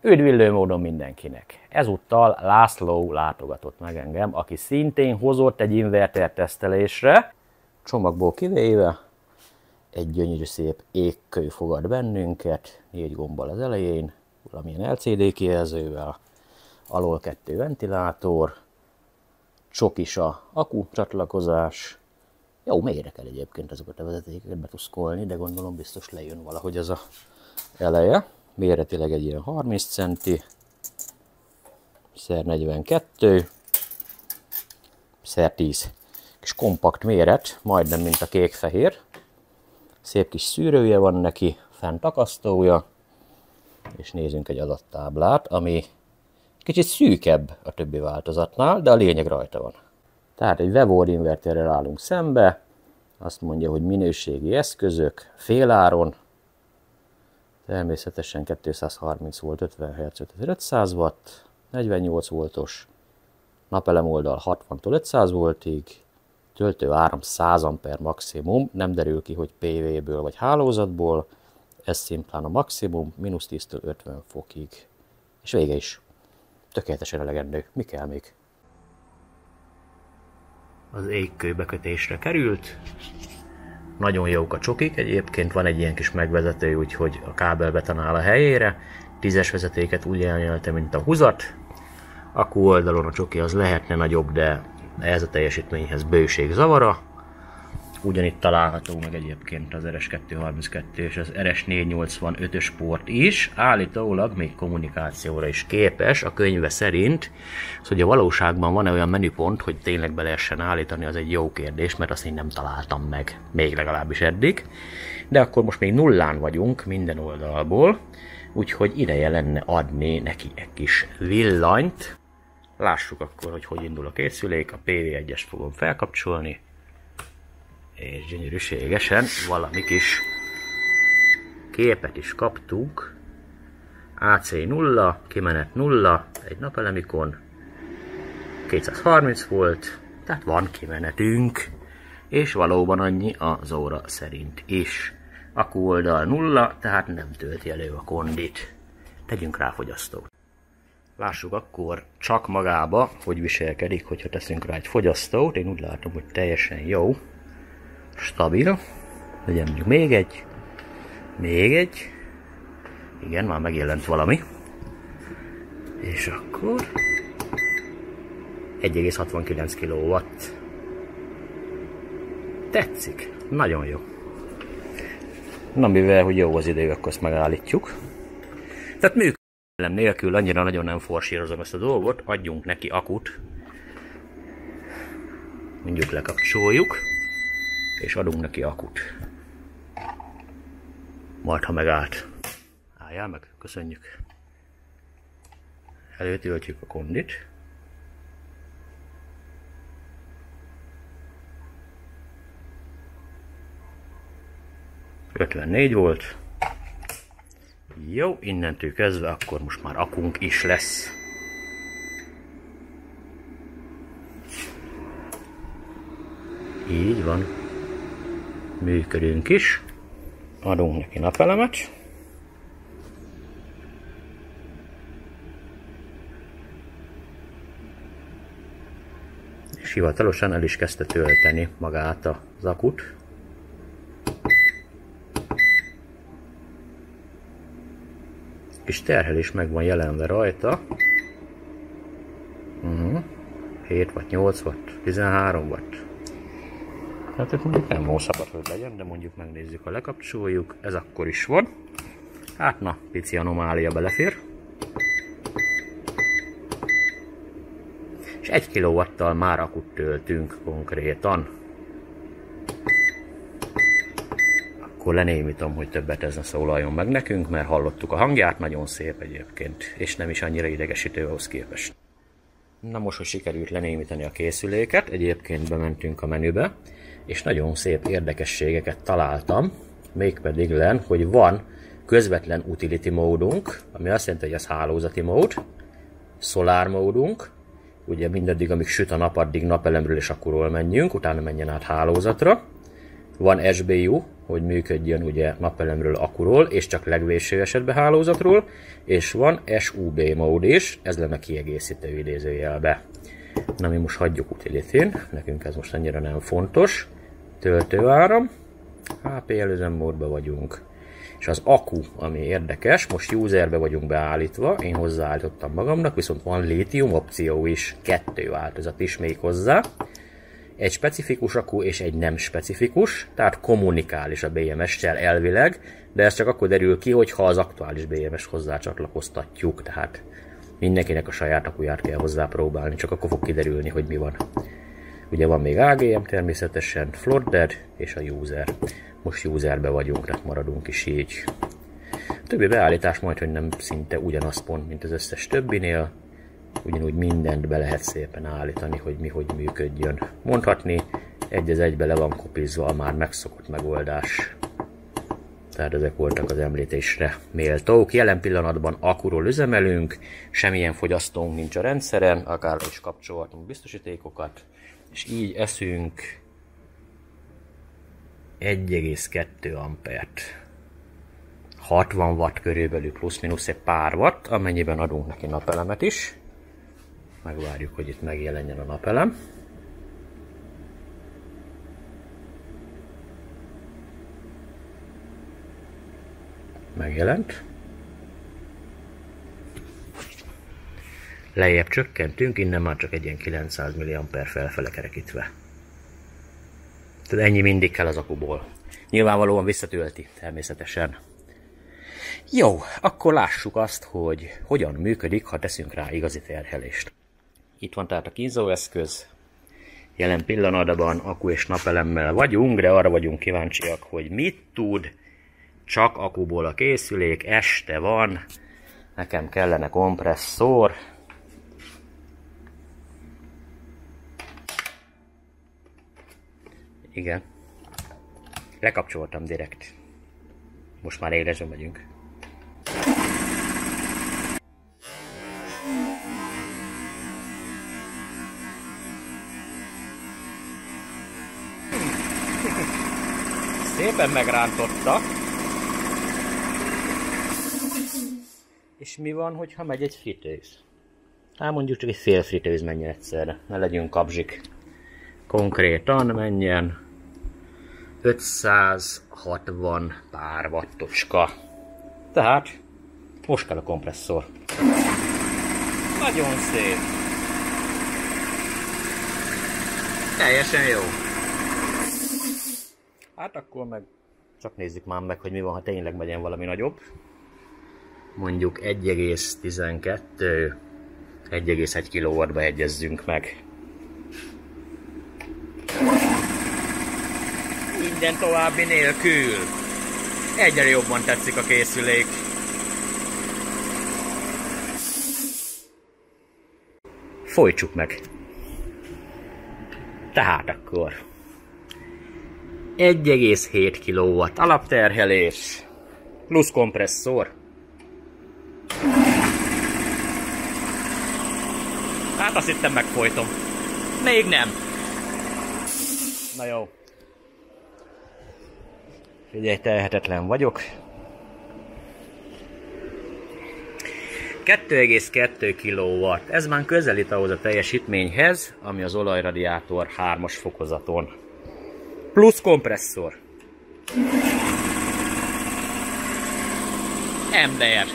Üdvillő módon mindenkinek! Ezúttal László látogatott meg engem, aki szintén hozott egy inverter tesztelésre, csomagból kivéve, egy gyönyörű szép égkő fogad bennünket, 4 gombbal az elején, valamilyen LCD kijelzővel, alól 2 ventilátor, csokis a akku csatlakozás. Jó, mélyre kell egyébként ezeket a vezetékeket betuszkolni, de gondolom biztos lejön valahogy ez a eleje. Méretileg egy ilyen 30 centi, x42, x10. Kis kompakt méret, majdnem mint a kék-fehér. Szép kis szűrője van neki, fent akasztója, és nézzünk egy adattáblát, ami kicsit szűkebb a többi változatnál, de a lényeg rajta van. Tehát egy Vevor inverterrel állunk szembe, azt mondja, hogy minőségi eszközök, féláron, természetesen 230 volt, 50 Hz, 5500 watt, 48 voltos, napelem oldal 60-tól 500 voltig, töltő áram 100 ampere maximum, nem derül ki, hogy PV-ből vagy hálózatból, ez szimplán a maximum, mínusz 10-től 50 fokig. És vége is. Tökéletesen elegendő. Mi kell még? Az égkő bekötésre került. Nagyon jók a csokik, egyébként van egy ilyen kis megvezető, úgyhogy a kábel betanál a helyére. 10-es vezetéket úgy elnyelte, mint a húzat. Akku oldalon a csoki az lehetne nagyobb, de ehhez a teljesítményhez bőség zavara. Ugyanitt található meg egyébként az RS232 és az RS485-ös port is. Állítólag még kommunikációra is képes, a könyve szerint. Szóval a valóságban van-e olyan menüpont, hogy tényleg be lehessen állítani, az egy jó kérdés, mert azt én nem találtam meg, még legalábbis eddig. De akkor most még nullán vagyunk minden oldalból, úgyhogy ideje lenne adni neki egy kis villanyt. Lássuk akkor, hogy indul a készülék, a PV1-est fogom felkapcsolni, és gyönyörűségesen valami kis képet is kaptunk. AC 0, kimenet 0, egy napelemikon, 230 volt, tehát van kimenetünk, és valóban annyi az óra szerint is. Akku oldal 0, tehát nem tölti elő a kondit. Tegyünk rá fogyasztót. Lássuk akkor csak magába, hogy viselkedik, hogyha teszünk rá egy fogyasztót. Én úgy látom, hogy teljesen jó, stabil. Legyen mondjuk még egy. Igen, már megjelent valami. És akkor 1,69 kW. Tetszik, nagyon jó. Na, mivel hogy jó az idő, akkor ezt megállítjuk. Tehát működik nélkül, annyira nagyon nem forsírozom ezt a dolgot, adjunk neki akut. Mondjuk lekapcsoljuk, és adunk neki akut. Majd, ha megállt. Álljál meg, köszönjük. Előtöltjük a kondit. ...54 volt. Jó, innentől kezdve akkor most már akunk is lesz. Így van. Működünk is. Adunk neki napelemet. És hivatalosan el is kezdte tölteni magát az akut. Kis terhelés meg van jelenve rajta. 7 watt, 8 watt, 13 watt. Hát itt mondjuk nem szabad, hogy legyen, de mondjuk megnézzük, ha lekapcsoljuk. Ez akkor is van. Hát na, pici anomália belefér. És 1 kW-tal már akut töltünk konkrétan. Akkor lenémítom, hogy többet ez ne szólaljon meg nekünk, mert hallottuk a hangját, nagyon szép egyébként, és nem is annyira idegesítő ahhoz képest. Na most, hogy sikerült lenémítani a készüléket, egyébként bementünk a menübe, és nagyon szép érdekességeket találtam, mégpedig hogy van közvetlen utility módunk, ami azt jelenti, hogy ez hálózati mód, solar módunk, ugye mindaddig, amíg süt a nap, addig napelemről és akkuról menjünk, utána menjen át hálózatra. Van SBU, hogy működjön ugye napelemről, akkuról, és csak legvégső esetben hálózatról, és van SUB mód is, ez lenne kiegészítő idézőjelbe. Na, mi most hagyjuk utility-n, nekünk ez most annyira nem fontos. Töltőáram, HP előzemmódban vagyunk. És az akku, ami érdekes, most userbe vagyunk beállítva, én hozzáállítottam magamnak, viszont van lítium opció is, 2 változat is még hozzá. Egy specifikus akku és egy nem specifikus, tehát kommunikál is a BMS-sel elvileg, de ez csak akkor derül ki, hogyha az aktuális BMS hozzá csatlakoztatjuk, tehát mindenkinek a saját akuját kell hozzá próbálni, csak akkor fog kiderülni, hogy mi van. Ugye van még AGM természetesen, Flooded és a user. Most userbe vagyunk, tehát maradunk is így. A többi beállítás majd, hogy nem szinte ugyanaz pont, mint az összes többinél. Ugyanúgy mindent be lehet szépen állítani, hogy mi hogy működjön. Mondhatni, egy az egybe le van kopizva a már megszokott megoldás. Tehát ezek voltak az említésre méltók. Jelen pillanatban akkuról üzemelünk, semmilyen fogyasztónk nincs a rendszeren, akár is kapcsolhatunk biztosítékokat, és így eszünk 1,2 ampert. 60 watt körülbelül, plusz-minusz egy pár watt, amennyiben adunk neki napelemet is. Megvárjuk, hogy itt megjelenjen a napelem. Megjelent. Lejjebb csökkentünk, innen már csak egy ilyen 900 mA felfele kerekítve. Tehát ennyi mindig kell az akuból. Nyilvánvalóan visszatölti, természetesen. Jó, akkor lássuk azt, hogy hogyan működik, ha teszünk rá igazi terhelést. Itt van tehát a kínzóeszköz. Jelen pillanatban akku és napelemmel vagyunk, de arra vagyunk kíváncsiak, hogy mit tud. Csak akuból a készülék, este van. Nekem kellene kompresszor. Igen. Lekapcsoltam direkt. Most már élesben megyünk. Szépen megrántotta. És mi van, hogyha megy egy fritőz? Hát mondjuk csak egy fél fritőz menjen egyszerre. Ne legyünk kapzsik. Konkrétan menjen 560 pár wattocska. Tehát most kell a kompresszor. Nagyon szép. Teljesen jó. Hát akkor meg csak nézzük már meg, hogy mi van, ha tényleg megyen valami nagyobb. Mondjuk 1,12, 1,1 kW-ba egyezzünk meg. Minden további nélkül. Egyre jobban tetszik a készülék. Folytsuk meg. Tehát akkor 1,7 kW alapterhelés plusz kompresszor. Hát azt hittem megfojtom. Még nem. Na jó. Figyelj, tehetetlen vagyok. 2,2 kW. Ez már közelít ahhoz a teljesítményhez, ami az olajradiátor 3-as fokozaton. Plusz kompresszor. Ember,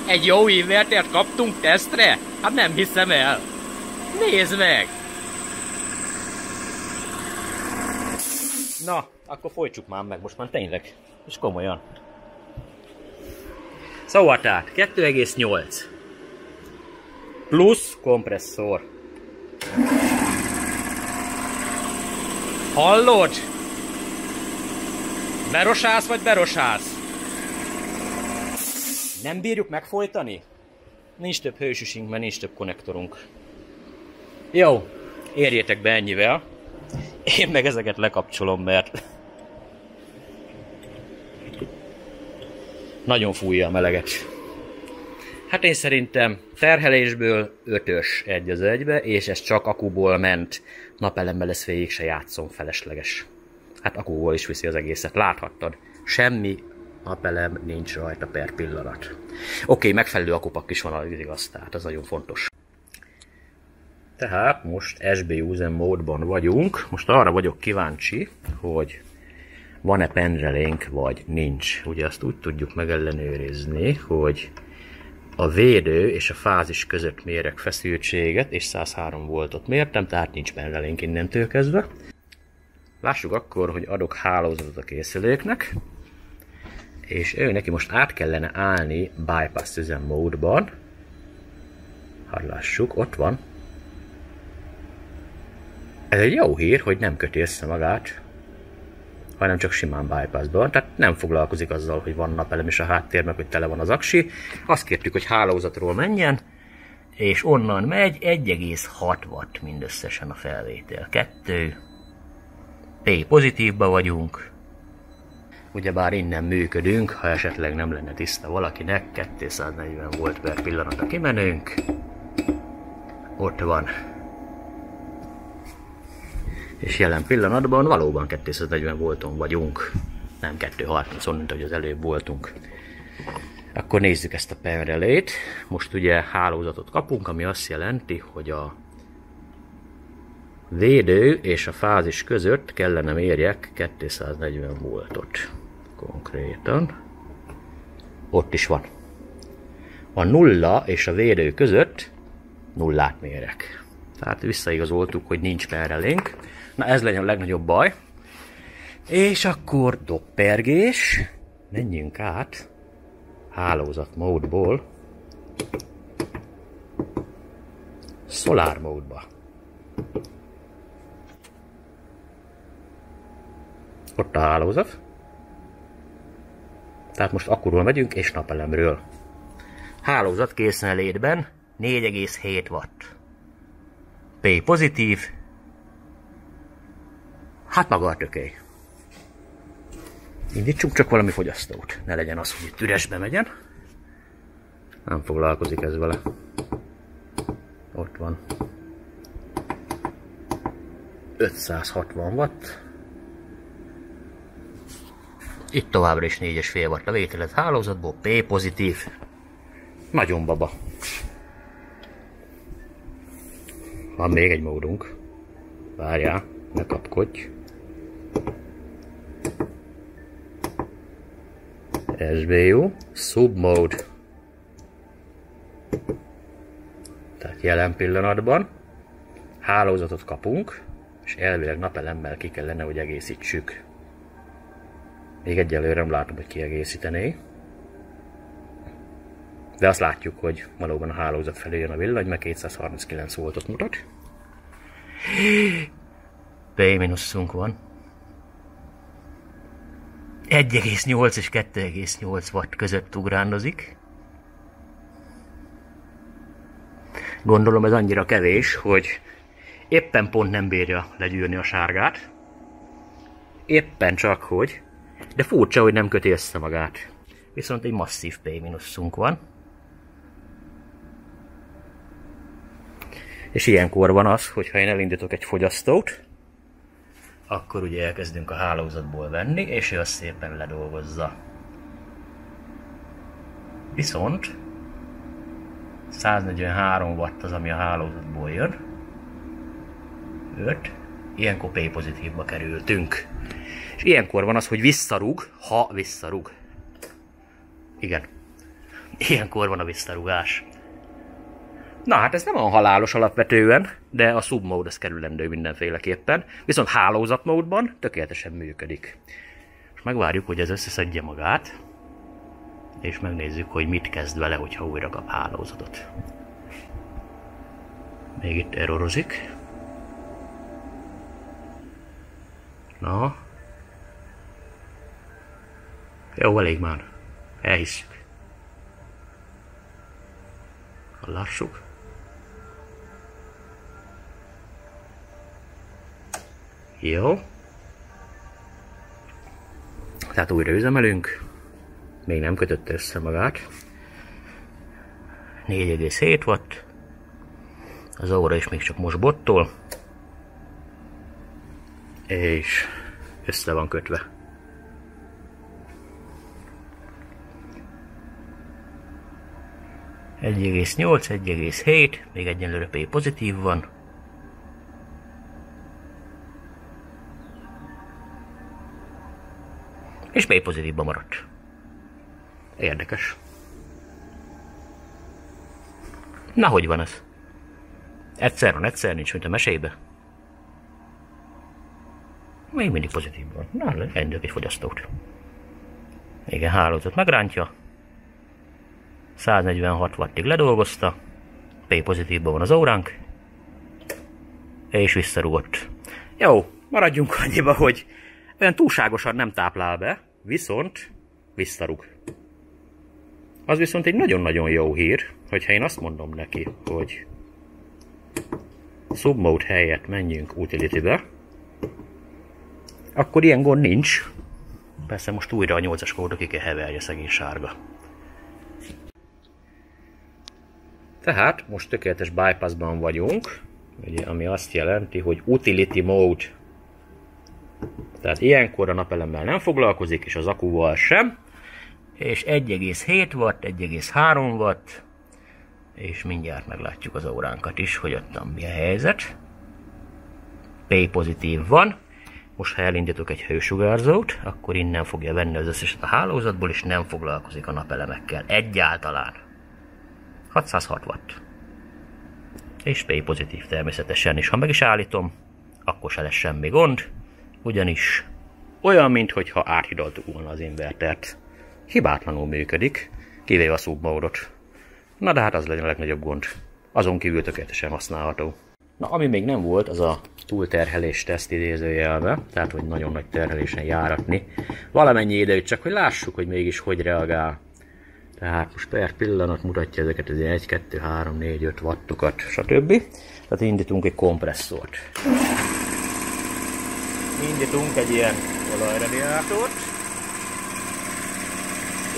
egy jó invertert kaptunk tesztre? Hát nem hiszem el. Nézd meg! Na, akkor folytsuk már meg, most már tényleg. És komolyan. Szóval tehát 2,8. Plusz kompresszor. Hallod? Berosálsz vagy berosálsz? Nem bírjuk megfojtani? Nincs több hősüsünk, mert nincs több konnektorunk. Jó, érjétek be ennyivel. Én meg ezeket lekapcsolom, mert nagyon fújja a meleget. Hát én szerintem terhelésből 5-ös egy az egybe, és ez csak akuból ment. Napelemmel lesz végig se játszom, felesleges. Hát akúval is viszi az egészet, láthattad. Semmi napelem nincs rajta per pillanat. Oké, megfelelő akupak is van, az igaz, tehát ez nagyon fontos. Tehát most SB User módban vagyunk. Most arra vagyok kíváncsi, hogy van-e pendrelénk, vagy nincs. Ugye azt úgy tudjuk megellenőrizni, hogy a védő és a fázis között mérek feszültséget, és 103 voltot mértem, tehát nincs pendrelénk innentől kezdve. Lássuk akkor, hogy adok hálózatot a készüléknek, és ő neki most át kellene állni bypass üzemmódban. Hát lássuk, ott van. Ez egy jó hír, hogy nem köti össze magát, hanem csak simán bypassban, tehát nem foglalkozik azzal, hogy van napelem is a háttérben, hogy tele van az aksi. Azt kértük, hogy hálózatról menjen, és onnan megy 1,6 watt mindösszesen a felvétel. 2. P pozitívba vagyunk. Ugyebár innen működünk, ha esetleg nem lenne tiszta valakinek, 240 volt per pillanat a kimenőnk. Ott van. És jelen pillanatban valóban 240 volton vagyunk. Nem 230, mint ahogy az előbb voltunk. Akkor nézzük ezt a penrelét. Most ugye hálózatot kapunk, ami azt jelenti, hogy a védő és a fázis között kellene mérjek 240 voltot. Konkrétan. Ott is van. A nulla és a védő között nullát mérek. Tehát visszaigazoltuk, hogy nincs penrelénk. Na ez legyen a legnagyobb baj. És akkor doppergés. Menjünk át hálózat módból Solar módba. Ott a hálózat. Tehát most akkorról megyünk, és napelemről. Hálózat készenlétben 4,7 watt. P pozitív. Hát maga a tökély. Indítsunk csak valami fogyasztót. Ne legyen az, hogy itt üresbe megyen. Nem foglalkozik ez vele. Ott van. 560 watt. Itt továbbra is 4,5 watt a vételet hálózatból. P pozitív. Nagyon baba. Van még egy módunk. Várjál, ne kapkodj. SBU, submode. Tehát jelen pillanatban hálózatot kapunk, és elvileg napelemmel ki kellene, hogy egészítsük. Még egyelőre nem látom, hogy kiegészítené. De azt látjuk, hogy valóban a hálózat felé jön a villany, meg 239 voltot mutat. P-minuszunk van. 1,8 és 2,8 watt között ugrándozik. Gondolom ez annyira kevés, hogy éppen pont nem bírja legyűrni a sárgát. Éppen csak hogy. De furcsa, hogy nem köti össze magát. Viszont egy masszív P-minuszunk van. És ilyenkor van az, hogy ha én elindítok egy fogyasztót, akkor ugye elkezdünk a hálózatból venni, és ő azt szépen ledolgozza. Viszont 143 watt az, ami a hálózatból jön. 5. Ilyenkor P pozitívba kerültünk. És ilyenkor van az, hogy visszarúg, ha visszarúg. Igen. Ilyenkor van a visszarúgás. Na hát ez nem olyan halálos alapvetően, de a submód ez kerülendő mindenféleképpen. Viszont hálózatmódban tökéletesen működik. És megvárjuk, hogy ez összeszedje magát, és megnézzük, hogy mit kezd vele, hogyha újra kap hálózatot. Még itt errorozik. Na. Jó, elég már. Elhisszük. Lassuk. Jó. Tehát újra üzemelünk. Még nem kötötte össze magát. 4,7 watt. Az óra is még csak most bottol. És össze van kötve. ,8, 1,7, még egyenlőre P pozitív van. És P pozitívban maradt. Érdekes. Na, hogy van ez? Egyszer van, egyszer nincs, mint a mesébe. Még mindig pozitív van. Na, elindulok egy fogyasztót. Igen, hálózat megrántja. 146 wattig ledolgozta. P pozitívban van az óránk. És visszarúgott. Jó, maradjunk annyiba, hogy olyan túlságosan nem táplál be, viszont visszarúg. Az viszont egy nagyon-nagyon jó hír, hogyha én azt mondom neki, hogy submode helyett menjünk utility-be, akkor ilyen gond nincs. Persze most újra a 8-as kódra ki kell heverje szegény sárga. Tehát most tökéletes bypassban vagyunk, ugye, ami azt jelenti, hogy utility mode. Tehát ilyenkor a napelemmel nem foglalkozik, és az akkuval sem. És 1,7 watt, 1,3 watt, és mindjárt meglátjuk az óránkat is, hogy ottan mi a helyzet. P pozitív van. Most ha elindítok egy hősugárzót, akkor innen fogja venni az összeset a hálózatból, és nem foglalkozik a napelemekkel. Egyáltalán. 606 watt. És P pozitív természetesen, és ha meg is állítom, akkor se lesz semmi gond, ugyanis olyan, mintha áthidaltuk volna az invertert. Hibátlanul működik, kivéve a submódot. Na de hát az legyen a legnagyobb gond. Azon kívül tökéletesen használható. Na, ami még nem volt, az a túlterhelés teszt idézőjelbe, tehát hogy nagyon nagy terhelésen járatni. Valamennyi időt csak, hogy lássuk, hogy mégis hogy reagál. Tehát most per pillanat mutatja ezeket az 1, 2, 3, 4, 5 wattokat, stb. Tehát indítunk egy kompresszort. Indítunk egy ilyen olajradiátort.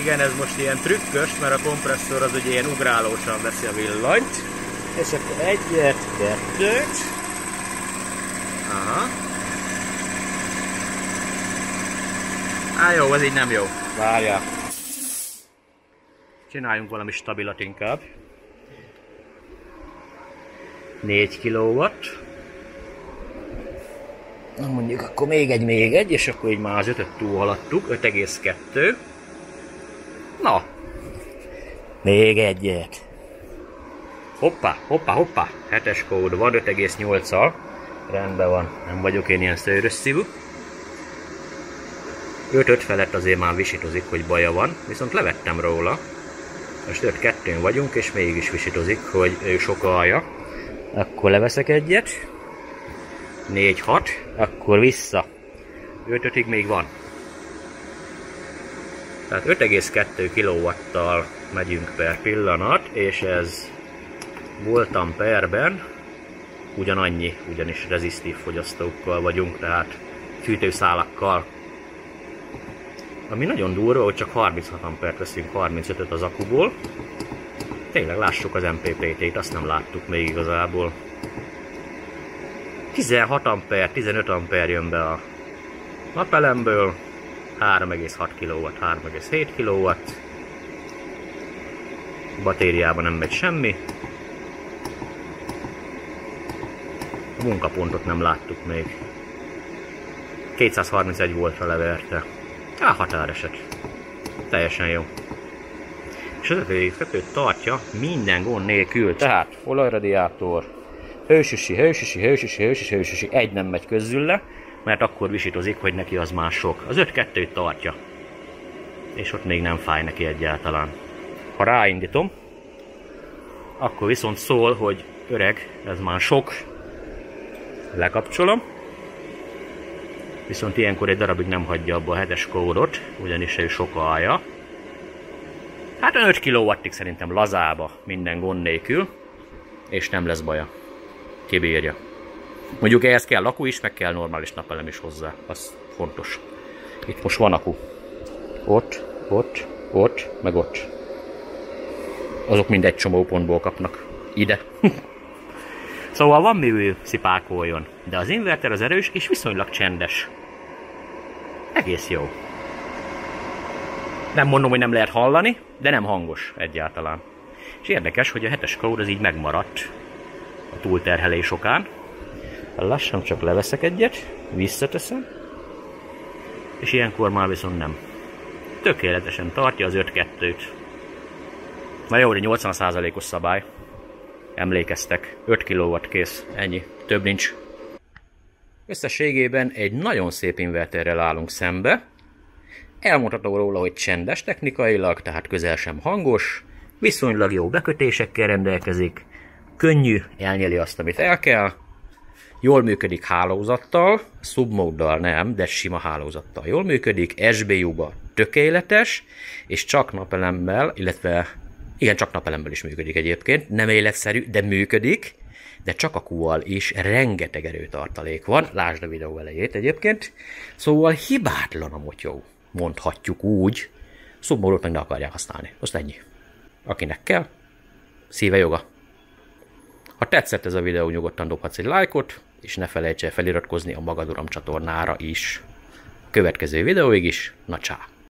Igen, ez most ilyen trükkös, mert a kompresszor az ugye ilyen ugrálósan veszi a villanyt. És akkor egyet, kettőt. Aha. Á, jó, ez így nem jó. Várjál. Csináljunk valami stabilat inkább. 4 kW. Na mondjuk akkor még egy, és akkor így már az 5-öt túlhaladtuk. 5,2. Na. Még egyet. Hoppá, hoppá, hoppá. 7-es kód van, 5,8-al. Rendben van, nem vagyok én ilyen szőrös szívű. 5-5 felett azért már visítozik, hogy baja van, viszont levettem róla. Most 5-2-n vagyunk, és mégis visítozik, hogy ő sokalja. Akkor leveszek egyet. 4-6, akkor vissza. 5-5-ig még van. Tehát 5,2 kW-tal megyünk per pillanat, és ez volt amperben ugyanannyi, ugyanis rezisztív fogyasztókkal vagyunk, tehát fűtőszálakkal. Ami nagyon durva, hogy csak 36 ampert veszünk 35-öt az akkuból. Tényleg lássuk az MPPT-t, azt nem láttuk még igazából. 16 amper, 15 amper jön be a napelemből, 3,6 kW, 3,7 kW. A batériában nem megy semmi. A munkapontot nem láttuk még. 231 voltra leverte. Határeset. Teljesen jó. És az 5,2-t tartja minden gond nélkül. Tehát olajradiátor, hősüsi, egy nem megy közülle, mert akkor visítozik, hogy neki az már sok. Az 5,2-t tartja. És ott még nem fáj neki egyáltalán. Ha ráindítom, akkor viszont szól, hogy öreg, ez már sok. Lekapcsolom. Viszont ilyenkor egy darabig nem hagyja abba a 7-es kódot, ugyanis ő sokalja. Hát 5 kW-ig szerintem lazába, minden gond nélkül, és nem lesz baja. Kibírja. Mondjuk ehhez kell akku is, meg kell normális napelem is hozzá, az fontos. Itt most van akku. Ott, meg ott. Azok mind egy csomó pontból kapnak. Ide. Szóval van mivel szipákoljon, de az inverter az erős és viszonylag csendes. egész jó. Nem mondom, hogy nem lehet hallani, de nem hangos egyáltalán. És érdekes, hogy a 7-es Cloud az így megmaradt a túlterhelés okán. Lassan csak leveszek egyet, visszateszem, és ilyenkor már viszont nem. Tökéletesen tartja az 5-2-t. Na jó, hogy 80%-os szabály. Emlékeztek, 5 kW kész, ennyi, több nincs. Összességében egy nagyon szép inverterrel állunk szembe. Elmondható róla, hogy csendes technikailag, tehát közel sem hangos, viszonylag jó bekötésekkel rendelkezik, könnyű, elnyeli azt, amit el kell, jól működik hálózattal, submóddal nem, de sima hálózattal jól működik, SBU-ba tökéletes, és csak napelemmel, illetve igen, csak napelemmel is működik egyébként, nem életszerű, de működik, de csak akúval is rengeteg erőtartalék van, lásd a videó elejét egyébként, szóval hibátlan a motyó, mondhatjuk úgy, submódot meg ne akarják használni, azt ennyi. Akinek kell, szíve joga. Ha tetszett ez a videó, nyugodtan dobhatsz egy lájkot, és ne felejts el feliratkozni a Magad Uram csatornára is. Következő videóig is, na csá!